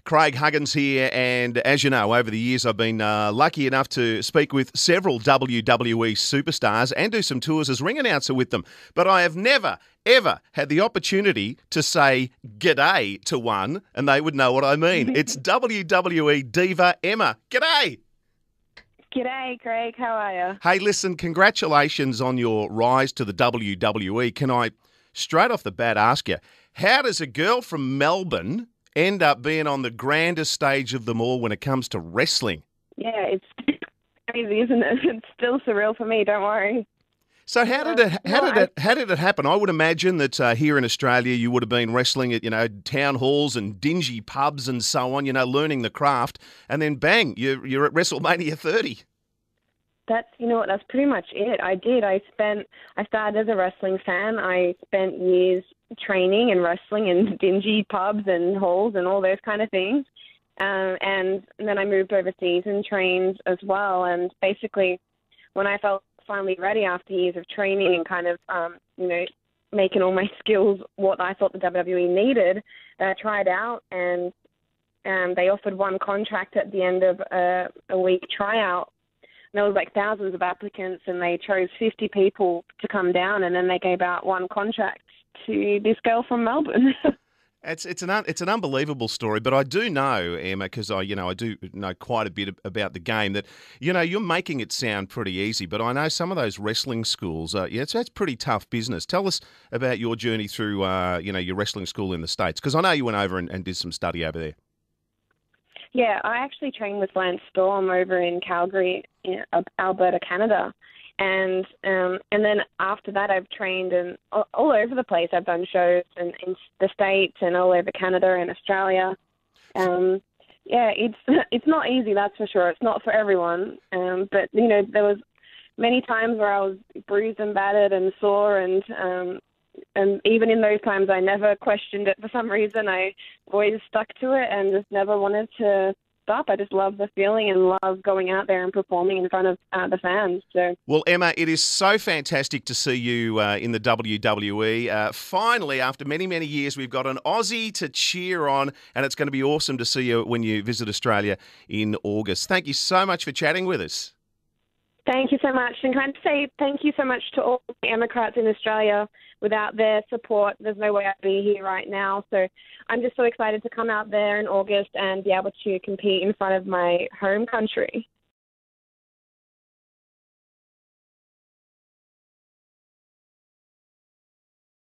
Craig Huggins here, and as you know, over the years I've been lucky enough to speak with several WWE superstars and do some tours as ring announcer with them. But I have never, ever had the opportunity to say g'day to one, and they would know what I mean. It's WWE Diva Emma. G'day! G'day, Craig. How are you? Hey, listen, congratulations on your rise to the WWE. Can I, straight off the bat, ask you, how does a girl from Melbourne end up being on the grandest stage of them all when it comes to wrestling? Yeah, it's crazy, isn't it? It's still surreal for me. Don't worry. So how did it happen? I would imagine that here in Australia you would have been wrestling at town halls and dingy pubs and so on, learning the craft, and then bang, you're at WrestleMania 30. That's pretty much it. I did. I started as a wrestling fan. I spent years training and wrestling in dingy pubs and halls and all those kind of things. And then I moved overseas and trained as well. And basically, when I felt finally ready after years of training and kind of, making all my skills what I thought the WWE needed, I tried out, and they offered one contract at the end of a week tryout. And there was like thousands of applicants, and they chose 50 people to come down, and then they gave out one contract to this girl from Melbourne. It's an unbelievable story, but I do know, Emma, because I do know quite a bit about the game, that you're making it sound pretty easy, but I know some of those wrestling schools, it's pretty tough business. Tell us about your journey through your wrestling school in the States, because I know you went over and did some study over there. Yeah, I actually trained with Lance Storm over in Calgary, Alberta, Canada. And then after that, I've trained all over the place. I've done shows in the States and all over Canada and Australia. It's not easy, that's for sure. It's not for everyone. But, there was many times where I was bruised and battered and sore, and even in those times, I never questioned it for some reason. I always stuck to it and just never wanted to stop. I just love the feeling and love going out there and performing in front of the fans. So, well, Emma, it is so fantastic to see you in the WWE. Finally, after many, many years, we've got an Aussie to cheer on, and it's going to be awesome to see you when you visit Australia in August. Thank you so much for chatting with us. Thank you so much. And can I say thank you so much to all the Democrats in Australia. Without their support, there's no way I'd be here right now. So I'm just so excited to come out there in August and be able to compete in front of my home country.